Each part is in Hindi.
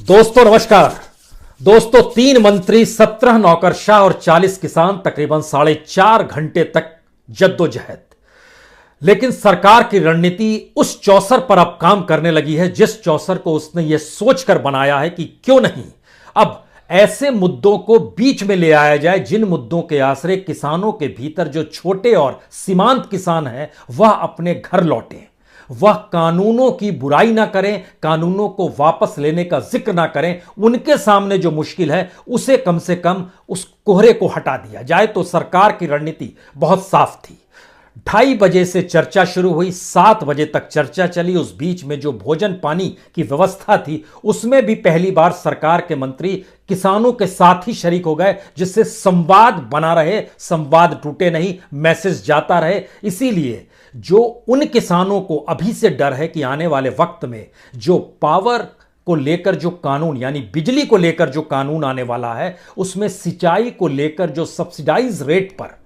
दोस्तों नमस्कार। दोस्तों 3 मंत्री, 17 नौकरशाह और 40 किसान, तकरीबन 4.5 घंटे तक जद्दोजहद। लेकिन सरकार की रणनीति उस चौसर पर अब काम करने लगी है जिस चौसर को उसने यह सोचकर बनाया है कि क्यों नहीं अब ऐसे मुद्दों को बीच में ले आया जाए जिन मुद्दों के आश्रय किसानों के भीतर जो छोटे और सीमांत किसान हैं वह अपने घर लौटें, वह कानूनों की बुराई ना करें, कानूनों को वापस लेने का जिक्र ना करें, उनके सामने जो मुश्किल है उसे कम से कम उस कोहरे को हटा दिया जाए। तो सरकार की रणनीति बहुत साफ थी। 2:30 बजे से चर्चा शुरू हुई, 7 बजे तक चर्चा चली। उस बीच में जो भोजन पानी की व्यवस्था थी उसमें भी पहली बार सरकार के मंत्री किसानों के साथ ही शरीक हो गए, जिससे संवाद बना रहे, संवाद टूटे नहीं, मैसेज जाता रहे। इसीलिए जो उन किसानों को अभी से डर है कि आने वाले वक्त में जो पावर को लेकर जो कानून यानी बिजली को लेकर जो कानून आने वाला है उसमें सिंचाई को लेकर जो सब्सिडाइज रेट पर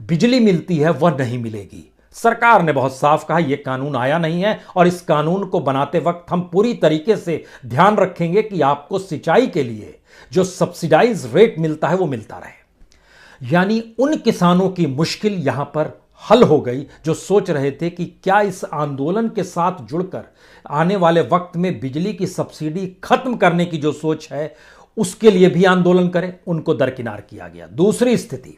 बिजली मिलती है वह नहीं मिलेगी। सरकार ने बहुत साफ कहा यह कानून आया नहीं है और इस कानून को बनाते वक्त हम पूरी तरीके से ध्यान रखेंगे कि आपको सिंचाई के लिए जो सब्सिडाइज रेट मिलता है वो मिलता रहे। यानी उन किसानों की मुश्किल यहां पर हल हो गई जो सोच रहे थे कि क्या इस आंदोलन के साथ जुड़कर आने वाले वक्त में बिजली की सब्सिडी खत्म करने की जो सोच है उसके लिए भी आंदोलन करें, उनको दरकिनार किया गया। दूसरी स्थिति,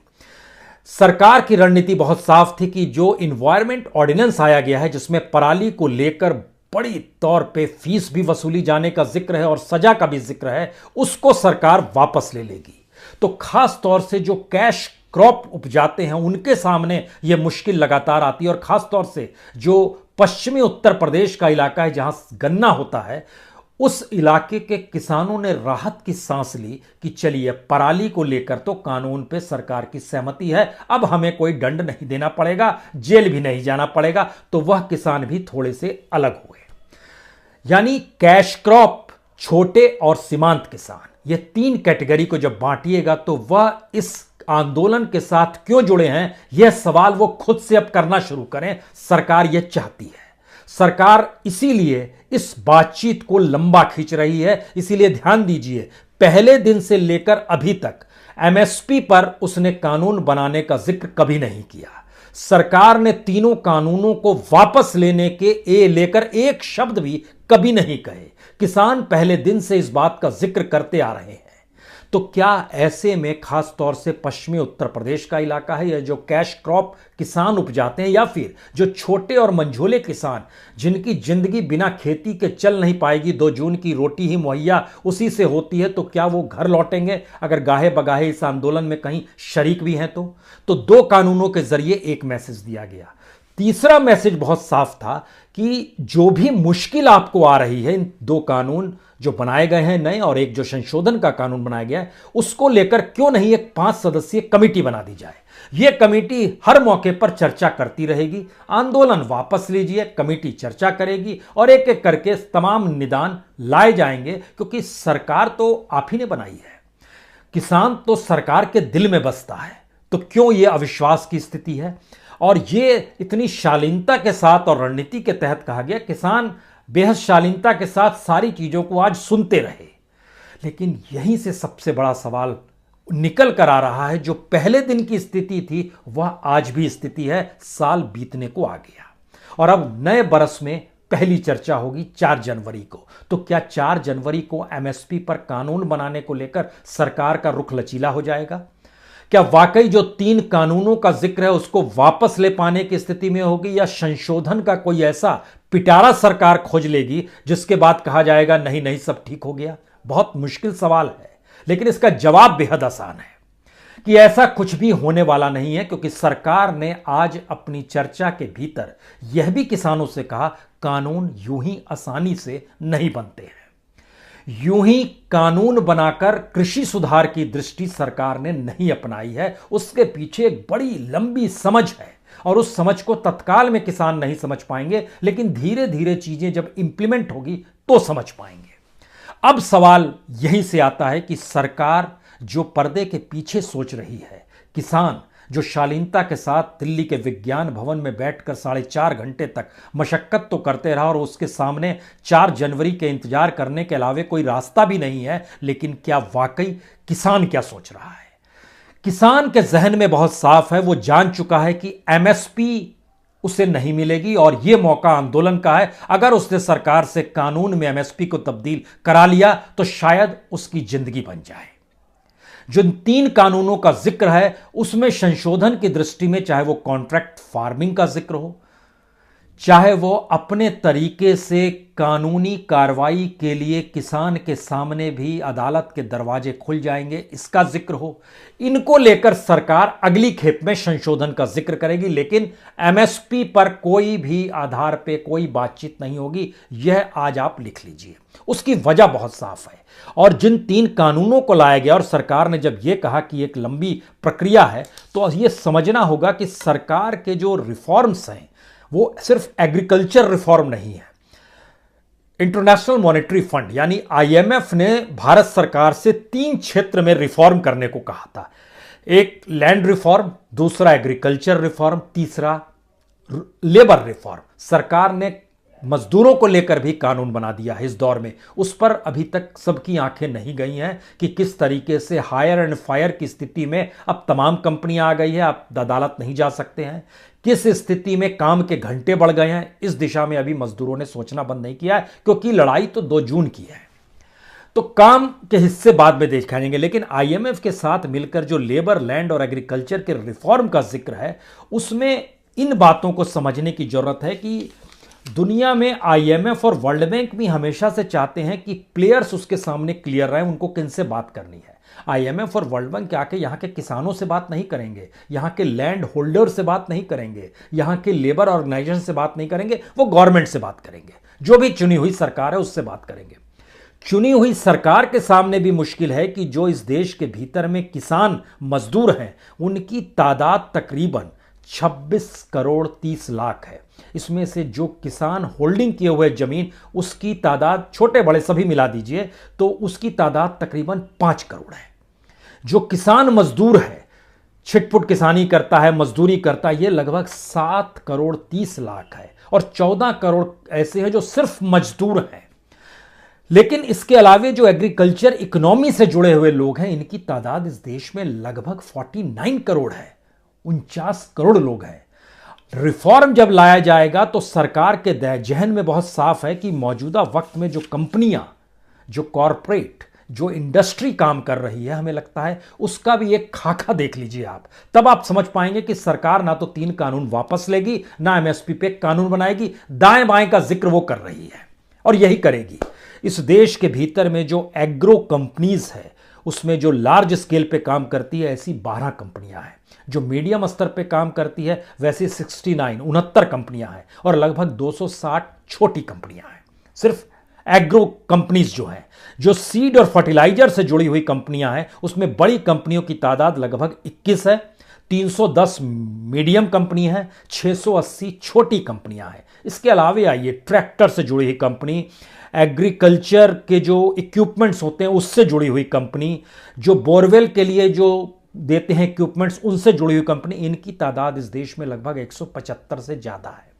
सरकार की रणनीति बहुत साफ थी कि जो इन्वायरमेंट ऑर्डिनेंस आया गया है जिसमें पराली को लेकर बड़ी तौर पे फीस भी वसूली जाने का जिक्र है और सजा का भी जिक्र है, उसको सरकार वापस ले लेगी। तो खास तौर से जो कैश क्रॉप उपजाते हैं उनके सामने यह मुश्किल लगातार आती है और खास तौर से जो पश्चिमी उत्तर प्रदेश का इलाका है जहां गन्ना होता है उस इलाके के किसानों ने राहत की सांस ली कि चलिए पराली को लेकर तो कानून पे सरकार की सहमति है, अब हमें कोई दंड नहीं देना पड़ेगा, जेल भी नहीं जाना पड़ेगा। तो वह किसान भी थोड़े से अलग हुए। यानी कैश क्रॉप, छोटे और सीमांत किसान, ये 3 कैटेगरी को जब बांटिएगा तो वह इस आंदोलन के साथ क्यों जुड़े हैं यह सवाल वो खुद से अब करना शुरू करें। सरकार यह चाहती है, सरकार इसीलिए इस बातचीत को लंबा खींच रही है। इसीलिए ध्यान दीजिए, पहले दिन से लेकर अभी तक एमएसपी पर उसने कानून बनाने का जिक्र कभी नहीं किया। सरकार ने तीनों कानूनों को वापस लेने के लेकर एक शब्द भी कभी नहीं कहे। किसान पहले दिन से इस बात का जिक्र करते आ रहे हैं। तो क्या ऐसे में खास तौर से पश्चिमी उत्तर प्रदेश का इलाका है या जो कैश क्रॉप किसान उपजाते हैं या फिर जो छोटे और मंझोले किसान जिनकी जिंदगी बिना खेती के चल नहीं पाएगी, 2 जून की रोटी ही मुहैया उसी से होती है, तो क्या वो घर लौटेंगे अगर गाहे बगाहे इस आंदोलन में कहीं शरीक भी हैं? तो 2 कानूनों के जरिए एक मैसेज दिया गया। तीसरा मैसेज बहुत साफ था कि जो भी मुश्किल आपको आ रही है, इन 2 कानून जो बनाए गए हैं नए और एक जो संशोधन का कानून बनाया गया है उसको लेकर क्यों नहीं एक 5 सदस्यीय कमेटी बना दी जाए। यह कमेटी हर मौके पर चर्चा करती रहेगी। आंदोलन वापस लीजिए, कमेटी चर्चा करेगी और एक एक करके तमाम निदान लाए जाएंगे, क्योंकि सरकार तो आप ही ने बनाई है, किसान तो सरकार के दिल में बसता है। तो क्यों यह अविश्वास की स्थिति है? और यह इतनी शालीनता के साथ और रणनीति के तहत कहा गया, किसान बेहद शालीनता के साथ सारी चीजों को आज सुनते रहे। लेकिन यहीं से सबसे बड़ा सवाल निकल कर आ रहा है, जो पहले दिन की स्थिति थी वह आज भी स्थिति है। साल बीतने को आ गया और अब नए बरस में पहली चर्चा होगी 4 जनवरी को। तो क्या 4 जनवरी को एमएसपी पर कानून बनाने को लेकर सरकार का रुख लचीला हो जाएगा? क्या वाकई जो 3 कानूनों का जिक्र है उसको वापस ले पाने की स्थिति में होगी, या संशोधन का कोई ऐसा पिटारा सरकार खोज लेगी जिसके बाद कहा जाएगा नहीं नहीं सब ठीक हो गया? बहुत मुश्किल सवाल है, लेकिन इसका जवाब बेहद आसान है कि ऐसा कुछ भी होने वाला नहीं है, क्योंकि सरकार ने आज अपनी चर्चा के भीतर यह भी किसानों से कहा कानून यूं ही आसानी से नहीं बनते हैं। यूं ही कानून बनाकर कृषि सुधार की दृष्टि सरकार ने नहीं अपनाई है, उसके पीछे एक बड़ी लंबी समझ है और उस समझ को तत्काल में किसान नहीं समझ पाएंगे, लेकिन धीरे धीरे चीजें जब इंप्लीमेंट होगी तो समझ पाएंगे। अब सवाल यहीं से आता है कि सरकार जो पर्दे के पीछे सोच रही है, किसान जो शालीनता के साथ दिल्ली के विज्ञान भवन में बैठकर 4.5 घंटे तक मशक्कत तो करते रहा और उसके सामने 4 जनवरी के इंतजार करने के अलावे कोई रास्ता भी नहीं है, लेकिन क्या वाकई किसान क्या सोच रहा है? किसान के जहन में बहुत साफ है, वो जान चुका है कि एमएसपी उसे नहीं मिलेगी और यह मौका आंदोलन का है। अगर उसने सरकार से कानून में एमएसपी को तब्दील करा लिया तो शायद उसकी जिंदगी बन जाए। जो 3 कानूनों का जिक्र है उसमें संशोधन की दृष्टि में चाहे वो कॉन्ट्रैक्ट फार्मिंग का जिक्र हो, चाहे वो अपने तरीके से कानूनी कार्रवाई के लिए किसान के सामने भी अदालत के दरवाजे खुल जाएंगे, इसका जिक्र हो, इनको लेकर सरकार अगली खेप में संशोधन का जिक्र करेगी, लेकिन एमएसपी पर कोई भी आधार पे कोई बातचीत नहीं होगी। यह आज आप लिख लीजिए। उसकी वजह बहुत साफ है और जिन 3 कानूनों को लाया गया और सरकार ने जब यह कहा कि एक लंबी प्रक्रिया है, तो यह समझना होगा कि सरकार के जो रिफॉर्म्स हैं वो सिर्फ एग्रीकल्चर रिफॉर्म नहीं है। इंटरनेशनल मॉनेटरी फंड यानी आईएमएफ ने भारत सरकार से 3 क्षेत्र में रिफॉर्म करने को कहा था। एक लैंड रिफॉर्म, दूसरा एग्रीकल्चर रिफॉर्म, तीसरा लेबर रिफॉर्म। सरकार ने मजदूरों को लेकर भी कानून बना दिया है इस दौर में। उस पर अभी तक सबकी आंखें नहीं गई हैं कि किस तरीके से हायर एंड फायर की स्थिति में अब तमाम कंपनियां आ गई है, आप अदालत नहीं जा सकते हैं। किस स्थिति में काम के घंटे बढ़ गए हैं, इस दिशा में अभी मजदूरों ने सोचना बंद नहीं किया है, क्योंकि लड़ाई तो 2 जून की है। तो काम के हिस्से बाद में दिखाएंगे, लेकिन आईएमएफ के साथ मिलकर जो लेबर, लैंड और एग्रीकल्चर के रिफॉर्म का जिक्र है, उसमें इन बातों को समझने की जरूरत है कि दुनिया में आईएमएफ और वर्ल्ड बैंक भी हमेशा से चाहते हैं कि प्लेयर्स उसके सामने क्लियर रहें, उनको किनसे बात करनी है। आईएमएफ और वर्ल्ड बैंक आके यहाँ के किसानों से बात नहीं करेंगे, यहाँ के लैंड होल्डर से बात नहीं करेंगे, यहाँ के लेबर ऑर्गेनाइजेशन से बात नहीं करेंगे, वो गवर्नमेंट से बात करेंगे। जो भी चुनी हुई सरकार है उससे बात करेंगे। चुनी हुई सरकार के सामने भी मुश्किल है कि जो इस देश के भीतर में किसान मजदूर हैं उनकी तादाद तकरीबन 26 करोड़ 30 लाख है। इसमें से जो किसान होल्डिंग किए हुए जमीन, उसकी तादाद छोटे बड़े सभी मिला दीजिए तो उसकी तादाद तकरीबन 5 करोड़ है। जो किसान मजदूर है, छिटपुट किसानी करता है, मजदूरी करता है, यह लगभग 7 करोड़ 30 लाख है और 14 करोड़ ऐसे हैं जो सिर्फ मजदूर हैं। लेकिन इसके अलावे जो एग्रीकल्चर इकोनॉमी से जुड़े हुए लोग हैं, इनकी तादाद इस देश में लगभग 49 करोड़ है, 49 करोड़ लोग हैं। रिफॉर्म जब लाया जाएगा तो सरकार के जहन में बहुत साफ है कि मौजूदा वक्त में जो कंपनियां, जो कॉरपोरेट, जो इंडस्ट्री काम कर रही है, हमें लगता है उसका भी एक खाका देख लीजिए आप। तब आप समझ पाएंगे कि सरकार ना तो 3 कानून वापस लेगी, ना एमएसपी पे कानून बनाएगी, दाएं बाएं का जिक्र वो कर रही है और यही करेगी। इस देश के भीतर में जो एग्रो कंपनीज है, उसमें जो लार्ज स्केल पे काम करती है ऐसी 12 कंपनियां हैं, जो मीडियम स्तर पे काम करती है वैसी 69 कंपनियां हैं और लगभग 260 छोटी कंपनियां हैं। सिर्फ एग्रो कंपनीज जो हैं, जो सीड और फर्टिलाइजर से जुड़ी हुई कंपनियां हैं, उसमें बड़ी कंपनियों की तादाद लगभग 21 है, 310 मीडियम कंपनी है, 680 छोटी कंपनियां हैं। इसके अलावे आइए ट्रैक्टर से जुड़ी हुई कंपनी, एग्रीकल्चर के जो इक्विपमेंट्स होते हैं उससे जुड़ी हुई कंपनी, जो बोरवेल के लिए जो देते हैं इक्विपमेंट्स उनसे जुड़ी हुई कंपनी, इनकी तादाद इस देश में लगभग 175 से ज्यादा है।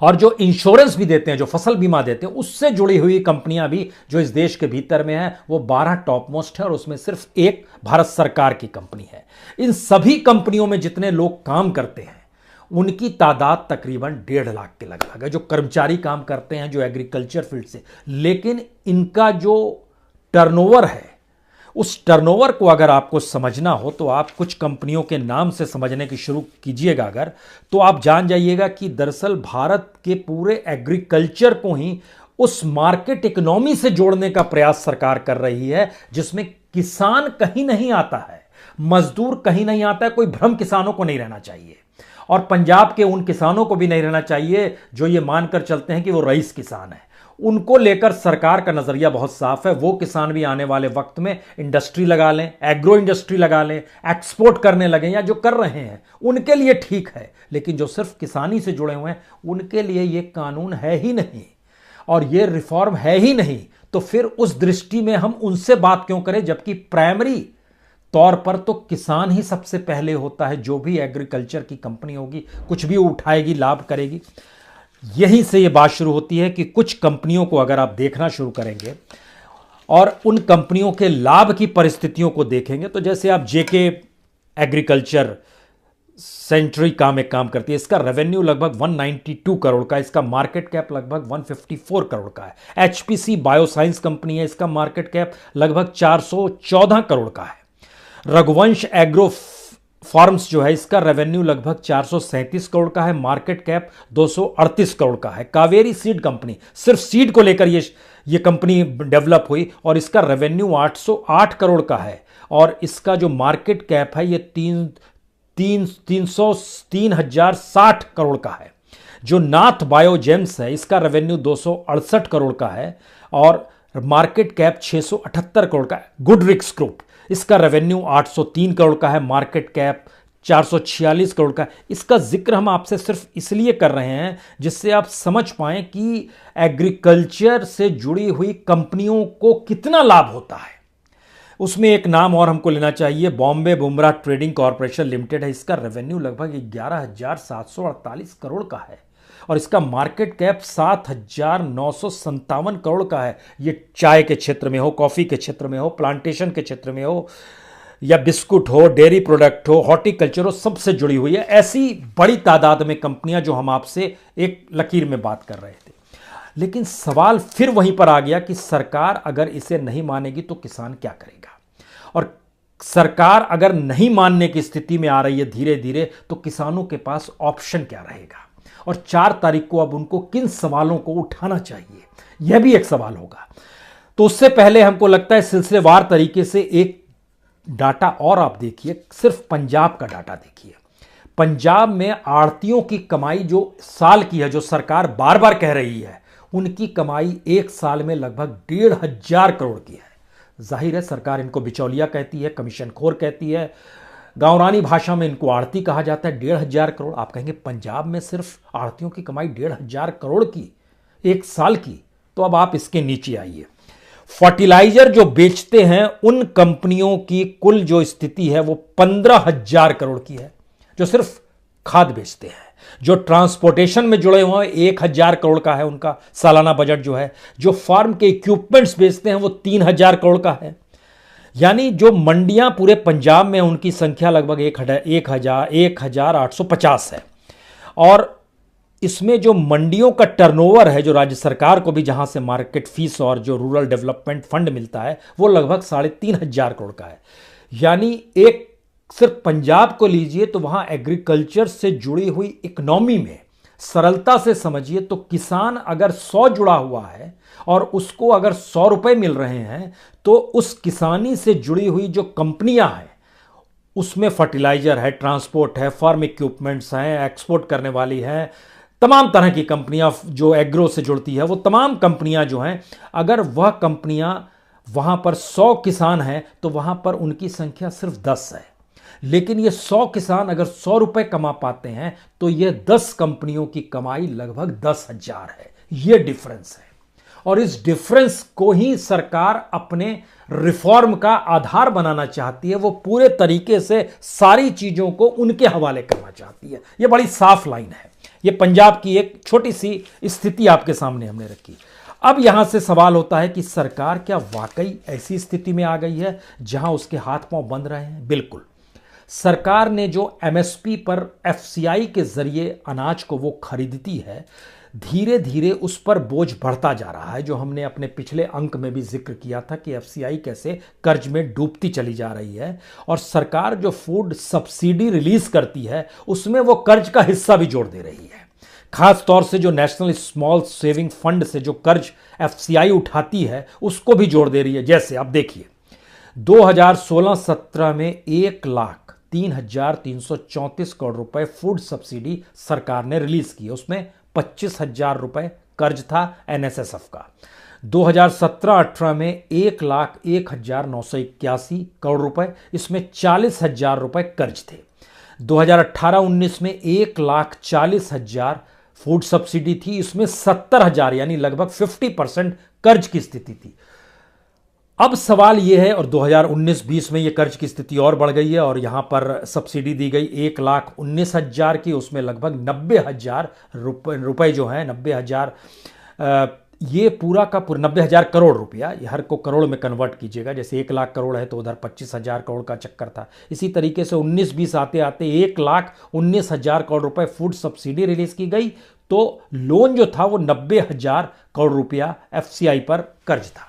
और जो इंश्योरेंस भी देते हैं, जो फसल बीमा देते हैं, उससे जुड़ी हुई कंपनियां भी जो इस देश के भीतर में है वो 12 टॉप मोस्ट है और उसमें सिर्फ एक भारत सरकार की कंपनी है। इन सभी कंपनियों में जितने लोग काम करते हैं उनकी तादाद तकरीबन 1.5 लाख के लगभग है, जो कर्मचारी काम करते हैं जो एग्रीकल्चर फील्ड से। लेकिन इनका जो टर्नओवर है, उस टर्नओवर को अगर आपको समझना हो तो आप कुछ कंपनियों के नाम से समझने की शुरू कीजिएगा अगर, तो आप जान जाइएगा कि दरअसल भारत के पूरे एग्रीकल्चर को ही उस मार्केट इकोनॉमी से जोड़ने का प्रयास सरकार कर रही है, जिसमें किसान कहीं नहीं आता है, मजदूर कहीं नहीं आता है। कोई भ्रम किसानों को नहीं रहना चाहिए और पंजाब के उन किसानों को भी नहीं रहना चाहिए जो ये मानकर चलते हैं कि वो रईस किसान है। उनको लेकर सरकार का नजरिया बहुत साफ है। वो किसान भी आने वाले वक्त में इंडस्ट्री लगा लें, एग्रो इंडस्ट्री लगा लें, एक्सपोर्ट करने लगें या जो कर रहे हैं उनके लिए ठीक है, लेकिन जो सिर्फ किसानी से जुड़े हुए हैं उनके लिए ये कानून है ही नहीं और ये रिफॉर्म है ही नहीं। तो फिर उस दृष्टि में हम उनसे बात क्यों करें, जबकि प्राइमरी तौर पर तो किसान ही सबसे पहले होता है। जो भी एग्रीकल्चर की कंपनी होगी, कुछ भी उठाएगी, लाभ करेगी, यहीं से ये बात शुरू होती है कि कुछ कंपनियों को अगर आप देखना शुरू करेंगे और उन कंपनियों के लाभ की परिस्थितियों को देखेंगे, तो जैसे आप जेके एग्रीकल्चर सेंचुरी काम करती है, इसका रेवेन्यू लगभग 192 करोड़ का, इसका मार्केट कैप लगभग 154 करोड़ का है। एचपीसी बायोसाइंस कंपनी है, इसका मार्केट कैप लगभग 414 करोड़ का है। रघुवंश एग्रो फार्म्स जो है, इसका रेवेन्यू लगभग 437 करोड़ का है, मार्केट कैप 238 करोड़ का है। कावेरी सीड कंपनी, सिर्फ सीड को लेकर ये कंपनी डेवलप हुई और इसका रेवेन्यू 808 करोड़ का है और इसका जो मार्केट कैप है ये 3,060 करोड़ का है। जो नाथ बायोजेम्स है, इसका रेवेन्यू 268 करोड़ का है और मार्केट कैप 678 करोड़ का है। गुडरिक्स ग्रुप, इसका रेवेन्यू 803 करोड़ का है, मार्केट कैप 446 करोड़ का। इसका जिक्र हम आपसे सिर्फ इसलिए कर रहे हैं जिससे आप समझ पाएं कि एग्रीकल्चर से जुड़ी हुई कंपनियों को कितना लाभ होता है। उसमें एक नाम और हमको लेना चाहिए, Bombay Bumrah trading corporation limited है। इसका रेवेन्यू लगभग 11,748 करोड़ का है और इसका मार्केट कैप 7,957 करोड़ का है। ये चाय के क्षेत्र में हो, कॉफ़ी के क्षेत्र में हो, प्लांटेशन के क्षेत्र में हो, या बिस्कुट हो, डेयरी प्रोडक्ट हो, हॉर्टिकल्चर हो, सबसे जुड़ी हुई है। ऐसी बड़ी तादाद में कंपनियां जो हम आपसे एक लकीर में बात कर रहे थे। लेकिन सवाल फिर वहीं पर आ गया कि सरकार अगर इसे नहीं मानेगी तो किसान क्या करेगा, और सरकार अगर नहीं मानने की स्थिति में आ रही है धीरे धीरे, तो किसानों के पास ऑप्शन क्या रहेगा और 4 तारीख को अब उनको किन सवालों को उठाना चाहिए, यह भी एक सवाल होगा। तो उससे पहले हमको लगता है सिलसिलेवार तरीके से एक डाटा और आप देखिए, सिर्फ पंजाब का डाटा देखिए। पंजाब में आड़तियों की कमाई जो साल की है, जो सरकार बार बार कह रही है, उनकी कमाई एक साल में लगभग 1,500 करोड़ की है। जाहिर है सरकार इनको बिचौलिया कहती है, कमीशनखोर कहती है, गांवरानी भाषा में इनको आड़ती कहा जाता है। 1,500 करोड़, आप कहेंगे पंजाब में सिर्फ आड़तियों की कमाई 1,500 करोड़ की एक साल की, तो अब आप इसके नीचे आइए। फर्टिलाइजर जो बेचते हैं उन कंपनियों की कुल जो स्थिति है वो 15,000 करोड़ की है, जो सिर्फ खाद बेचते हैं। जो ट्रांसपोर्टेशन में जुड़े हुए हैं 1,000 करोड़ का है उनका सालाना बजट जो है। जो फार्म के इक्विपमेंट्स बेचते हैं वो 3,000 करोड़ का है। यानी जो मंडियां पूरे पंजाब में, उनकी संख्या लगभग 1,850 है और इसमें जो मंडियों का टर्नओवर है, जो राज्य सरकार को भी जहां से मार्केट फीस और जो रूरल डेवलपमेंट फंड मिलता है, वो लगभग 3,500 करोड़ का है। यानी एक सिर्फ पंजाब को लीजिए तो वहां एग्रीकल्चर से जुड़ी हुई इकोनॉमी में सरलता से समझिए तो किसान अगर 100 जुड़ा हुआ है और उसको अगर 100 रुपए मिल रहे हैं, तो उस किसानी से जुड़ी हुई जो कंपनियां हैं उसमें फर्टिलाइजर है, ट्रांसपोर्ट है, फार्म इक्विपमेंट्स हैं, एक्सपोर्ट करने वाली हैं, तमाम तरह की कंपनियां जो एग्रो से जुड़ती है, वो तमाम कंपनियां जो हैं, अगर वह कंपनियां वहां पर 100 किसान हैं तो वहां पर उनकी संख्या सिर्फ 10 है। लेकिन ये 100 किसान अगर 100 रुपए कमा पाते हैं तो ये 10 कंपनियों की कमाई लगभग 10,000 है। ये डिफरेंस है और इस डिफरेंस को ही सरकार अपने रिफॉर्म का आधार बनाना चाहती है। वो पूरे तरीके से सारी चीजों को उनके हवाले करना चाहती है। ये बड़ी साफ लाइन है। ये पंजाब की एक छोटी सी स्थिति आपके सामने हमने रखी। अब यहां से सवाल होता है कि सरकार क्या वाकई ऐसी स्थिति में आ गई है जहां उसके हाथ पांव बंध रहे हैं? बिल्कुल। सरकार ने जो एमएसपी पर एफसीआई के जरिए अनाज को वो खरीदती है, धीरे धीरे उस पर बोझ बढ़ता जा रहा है। जो हमने अपने पिछले अंक में भी जिक्र किया था कि एफसीआई कैसे कर्ज में डूबती चली जा रही है और सरकार जो फूड सब्सिडी रिलीज करती है उसमें वो कर्ज का हिस्सा भी जोड़ दे रही है। खास तौर से जो नेशनल स्मॉल सेविंग फंड से जो कर्ज एफसीआई उठाती है उसको भी जोड़ दे रही है। जैसे आप देखिए 2016-17 में 1,03,334 करोड़ रुपए फूड सब्सिडी सरकार ने रिलीज की। उसमें 25,000 रुपए कर्ज था एनएसएसएफ का। 2017-18 में 1,01,981 करोड़ रुपए, इसमें 40,000 रुपए कर्ज थे। 2018-19 में 1,40,000 फूड सब्सिडी थी, इसमें 70,000 यानी लगभग 50% कर्ज की स्थिति थी। अब सवाल यह है, और 2019-20 में यह कर्ज की स्थिति और बढ़ गई है और यहां पर सब्सिडी दी गई 1,19,000 की, उसमें लगभग 90,000 रुपए जो हैं, 90,000, ये पूरा का पूरा 90,000 करोड़ रुपया, ये हर को करोड़ में कन्वर्ट कीजिएगा, जैसे 1,00,000 करोड़ है तो उधर 25,000 करोड़ का चक्कर था। इसी तरीके से 19-20 आते आते 1,19,000 करोड़ रुपए फूड सब्सिडी रिलीज की गई, तो लोन जो था वो 90,000 करोड़ रुपया एफसीआई पर कर्ज था,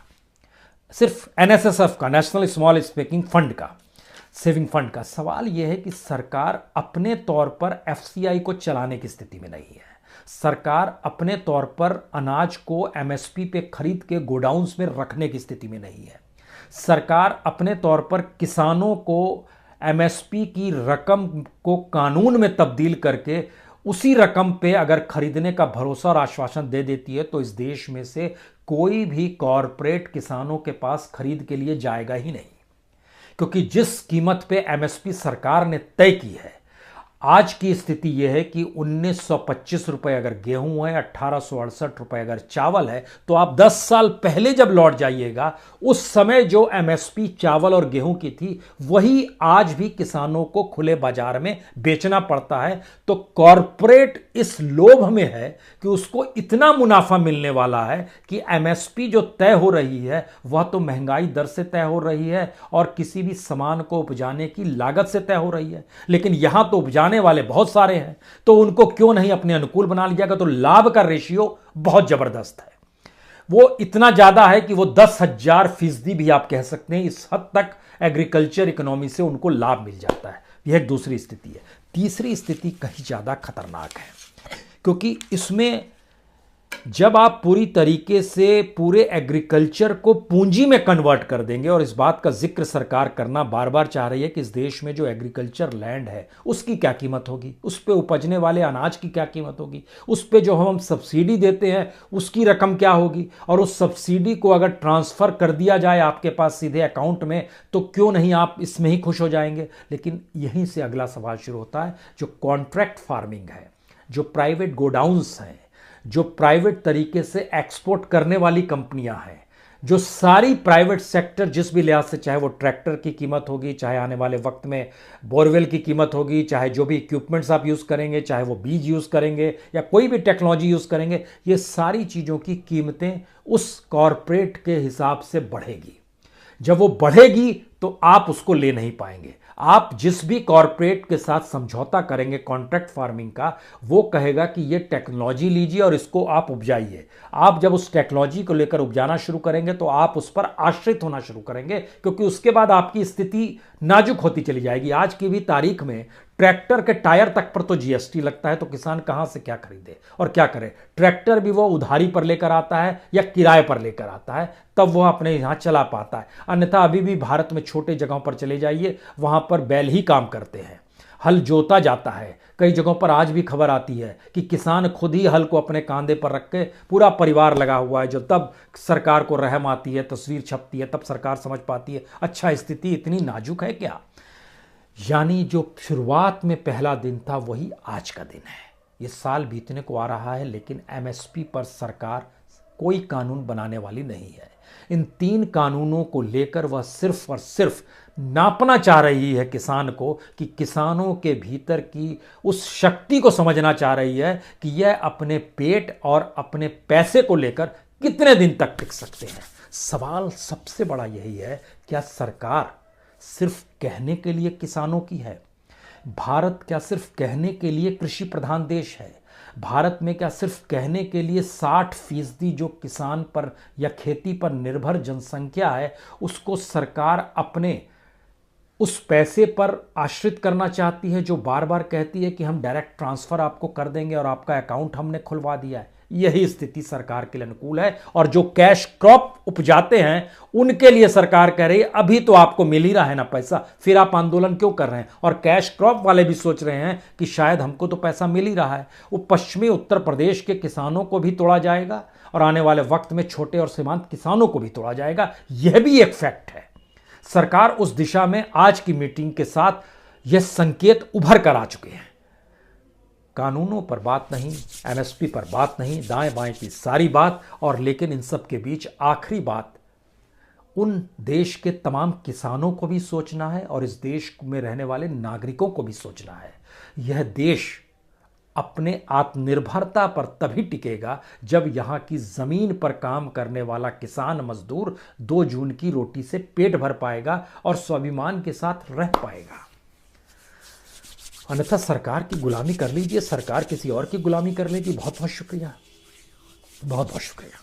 सिर्फ एनएसएसएफ का, नेशनल स्मॉल स्पेकिंग फंड का, सेविंग फंड का। सवाल यह है कि सरकार अपने तौर पर एफसीआई को चलाने की स्थिति में नहीं है। सरकार अपने तौर पर अनाज को एमएसपी पे खरीद के गोडाउन्स में रखने की स्थिति में नहीं है। सरकार अपने तौर पर किसानों को एमएसपी की रकम को कानून में तब्दील करके उसी रकम पे अगर खरीदने का भरोसा और आश्वासन दे देती है तो इस देश में से कोई भी कॉरपोरेट किसानों के पास खरीद के लिए जाएगा ही नहीं, क्योंकि जिस कीमत पे एमएसपी सरकार ने तय की है, आज की स्थिति यह है कि 1,925 रुपए अगर गेहूं है, 1,868 रुपए अगर चावल है, तो आप 10 साल पहले जब लौट जाइएगा, उस समय जो एमएसपी चावल और गेहूं की थी वही आज भी किसानों को खुले बाजार में बेचना पड़ता है। तो कॉरपोरेट इस लोभ में है कि उसको इतना मुनाफा मिलने वाला है कि एमएसपी जो तय हो रही है वह तो महंगाई दर से तय हो रही है और किसी भी सामान को उपजाने की लागत से तय हो रही है, लेकिन यहां तो उपजाने वाले बहुत सारे हैं, तो उनको क्यों नहीं अपने अनुकूल बना लिया जाएगा। तो लाभ का रेशियो बहुत जबरदस्त है, वो इतना ज्यादा है कि वो 10,000% भी आप कह सकते हैं, इस हद तक एग्रीकल्चर इकोनॉमी से उनको लाभ मिल जाता है। यह एक दूसरी स्थिति है। तीसरी स्थिति कहीं ज्यादा खतरनाक है, क्योंकि इसमें जब आप पूरी तरीके से पूरे एग्रीकल्चर को पूंजी में कन्वर्ट कर देंगे, और इस बात का जिक्र सरकार करना बार बार चाह रही है कि इस देश में जो एग्रीकल्चर लैंड है उसकी क्या कीमत होगी, उस पे उपजने वाले अनाज की क्या कीमत होगी, उस पे जो हम सब्सिडी देते हैं उसकी रकम क्या होगी, और उस सब्सिडी को अगर ट्रांसफर कर दिया जाए आपके पास सीधे अकाउंट में तो क्यों नहीं आप इसमें ही खुश हो जाएंगे। लेकिन यहीं से अगला सवाल शुरू होता है, जो कॉन्ट्रैक्ट फार्मिंग है, जो प्राइवेट गोडाउन्स हैं, जो प्राइवेट तरीके से एक्सपोर्ट करने वाली कंपनियां हैं, जो सारी प्राइवेट सेक्टर जिस भी लिहाज से, चाहे वो ट्रैक्टर की कीमत होगी, चाहे आने वाले वक्त में बोरवेल की कीमत होगी, चाहे जो भी इक्विपमेंट्स आप यूज़ करेंगे, चाहे वो बीज यूज़ करेंगे या कोई भी टेक्नोलॉजी यूज़ करेंगे, ये सारी चीज़ों की कीमतें उस कॉरपोरेट के हिसाब से बढ़ेगी। जब वो बढ़ेगी तो आप उसको ले नहीं पाएंगे। आप जिस भी कॉरपोरेट के साथ समझौता करेंगे कॉन्ट्रैक्ट फार्मिंग का, वो कहेगा कि ये टेक्नोलॉजी लीजिए और इसको आप उपजाइए। आप जब उस टेक्नोलॉजी को लेकर उपजाना शुरू करेंगे तो आप उस पर आश्रित होना शुरू करेंगे, क्योंकि उसके बाद आपकी स्थिति नाजुक होती चली जाएगी। आज की भी तारीख में ट्रैक्टर के टायर तक पर तो जीएसटी लगता है, तो किसान कहां से क्या खरीदे और क्या करे। ट्रैक्टर भी वो उधारी पर लेकर आता है या किराए पर लेकर आता है, तब वह अपने यहां चला पाता है। अन्यथा अभी भी भारत में छोटे जगहों पर चले जाइए, वहां पर बैल ही काम करते हैं, हल जोता जाता है। कई जगहों पर आज भी खबर आती है कि किसान खुद ही हल को अपने कांधे पर रख के, पूरा परिवार लगा हुआ है, जो तब सरकार को रहम आती है, तस्वीर छपती है, तब सरकार समझ पाती है अच्छा स्थिति इतनी नाजुक है क्या। यानी जो शुरुआत में पहला दिन था वही आज का दिन है। ये साल बीतने को आ रहा है, लेकिन एमएसपी पर सरकार कोई कानून बनाने वाली नहीं है। इन 3 कानूनों को लेकर वह सिर्फ और सिर्फ नापना चाह रही है किसान को, कि किसानों के भीतर की उस शक्ति को समझना चाह रही है कि यह अपने पेट और अपने पैसे को लेकर कितने दिन तक टिक सकते हैं। सवाल सबसे बड़ा यही है, क्या सरकार सिर्फ कहने के लिए किसानों की है? भारत क्या सिर्फ कहने के लिए कृषि प्रधान देश है? भारत में क्या सिर्फ कहने के लिए 60% जो किसान पर या खेती पर निर्भर जनसंख्या है उसको सरकार अपने उस पैसे पर आश्रित करना चाहती है, जो बार बार कहती है कि हम डायरेक्ट ट्रांसफर आपको कर देंगे और आपका अकाउंट हमने खुलवा दिया है। यही स्थिति सरकार के लिए अनुकूल है। और जो कैश क्रॉप उपजाते हैं उनके लिए सरकार कह रही है अभी तो आपको मिल ही रहा है ना पैसा, फिर आप आंदोलन क्यों कर रहे हैं। और कैश क्रॉप वाले भी सोच रहे हैं कि शायद हमको तो पैसा मिल ही रहा है। वो पश्चिमी उत्तर प्रदेश के किसानों को भी तोड़ा जाएगा और आने वाले वक्त में छोटे और सीमांत किसानों को भी तोड़ा जाएगा। यह भी एक फैक्ट है। सरकार उस दिशा में आज की मीटिंग के साथ यह संकेत उभर कर आ चुके हैं। कानूनों पर बात नहीं, एमएसपी पर बात नहीं, दाएं बाएं की सारी बात, और लेकिन इन सब के बीच आखिरी बात उन देश के तमाम किसानों को भी सोचना है और इस देश में रहने वाले नागरिकों को भी सोचना है। यह देश अपने आत्मनिर्भरता पर तभी टिकेगा जब यहां की जमीन पर काम करने वाला किसान मजदूर 2 जून की रोटी से पेट भर पाएगा और स्वाभिमान के साथ रह पाएगा। अन्यथा सरकार की गुलामी कर लीजिए, सरकार किसी और की गुलामी कर लेगी। बहुत बहुत शुक्रिया, बहुत बहुत शुक्रिया।